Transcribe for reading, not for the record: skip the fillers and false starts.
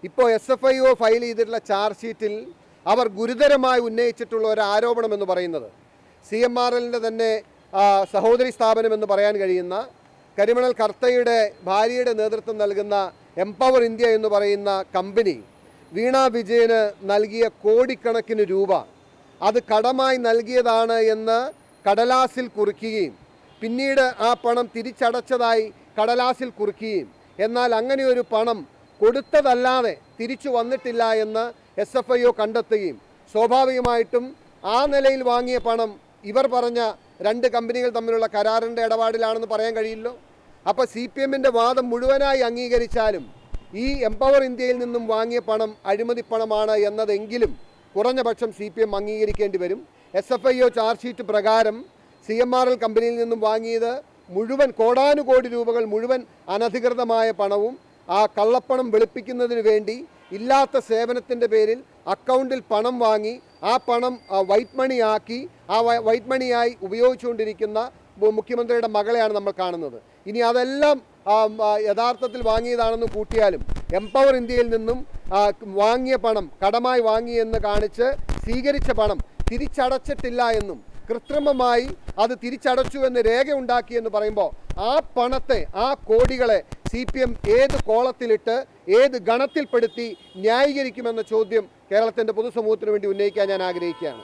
ഇപ്പോൾ SFIO file ചെയ്തിട്ടുള്ള charge ഷീറ്റിൽ അവർ ഗുരുതരമായി ഉന്നയിച്ചിട്ടുള്ള ഒരു ആരോപണം എന്ന് പറയുന്നത് CMRLൻ്റെ തന്നെ സഹോദരി സ്ഥാപനം എന്ന് പറയാൻ കഴിയുന്ന കരിമണൽ കർത്തയുടെ ഭാര്യയുടെ നേതൃത്വം നൽകുന്ന എംപവർ ഇന്ത്യ എന്ന് പറയുന്ന കമ്പനി വീണ വിജയന് നൽകിയ കോടിക്കണക്കിന് രൂപ അത് കടമായി നൽകിയതാണ് എന്ന് കടലാസിൽ കുറിക്കുകയും പിന്നീട് ആ പണം തിരിച്ചടച്ചതായി കടലാസിൽ കുറിക്കുകയും എന്നാൽ അങ്ങനെയൊരു പണം കൊടുത്തതല്ലാതെ തിരിച്ചു വന്നിട്ടില്ല എന്ന് SFIO കണ്ടെത്തുകയും സ്വാഭാവികമായിട്ടും ആ നിലയിൽ വാങ്ങിയ പണം ഇവർ പറഞ്ഞ രണ്ട് കമ്പനികൾ തമ്മിലുള്ള കരാറിൻ്റെ ഇടപാടിലാണെന്ന് പറയാൻ കഴിയില്ലോ. അപ്പോൾ CPMൻ്റെ വാദം മുഴുവനായി അംഗീകരിച്ചാലും ഈ എംപവർ ഇന്ത്യയിൽ നിന്നും വാങ്ങിയ പണം അഴിമതി പണമാണ് എന്നതെങ്കിലും കുറഞ്ഞ പക്ഷം CPM അംഗീകരിക്കേണ്ടി വരും. SFIO ചാർജ് ഷീറ്റ് പ്രകാരം CMRL കമ്പനിയിൽ നിന്നും വാങ്ങിയത് മുഴുവൻ കോടാനുകോടി രൂപകൾ മുഴുവൻ അനധികൃതമായ പണവും ആ കള്ളപ്പണം വെളുപ്പിക്കുന്നതിന് വേണ്ടി ഇല്ലാത്ത സേവനത്തിൻ്റെ പേരിൽ അക്കൗണ്ടിൽ പണം വാങ്ങി ആ പണം വൈറ്റ് മണിയാക്കി ആ വൈറ്റ് മണിയായി ഉപയോഗിച്ചുകൊണ്ടിരിക്കുന്ന മുഖ്യമന്ത്രിയുടെ മകളെയാണ് നമ്മൾ കാണുന്നത്. ഇനി അതെല്ലാം യഥാർത്ഥത്തിൽ വാങ്ങിയതാണെന്ന് കൂട്ടിയാലും എംപവർ ഇന്ത്യയിൽ നിന്നും വാങ്ങിയ പണം കടമായി വാങ്ങിയെന്ന് കാണിച്ച് സ്വീകരിച്ച പണം തിരിച്ചടച്ചിട്ടില്ല എന്നും കൃത്രിമമായി അത് തിരിച്ചടച്ചു എന്ന് രേഖയുണ്ടാക്കിയെന്ന് പറയുമ്പോൾ ആ പണത്തെ ആ കോടികളെ CPM ഏത് കോളത്തിലിട്ട് ഏത് ഗണത്തിൽപ്പെടുത്തി ന്യായീകരിക്കുമെന്ന ചോദ്യം കേരളത്തിൻ്റെ പൊതുസമൂഹത്തിന് വേണ്ടി ഉന്നയിക്കാൻ ഞാൻ ആഗ്രഹിക്കുകയാണ്.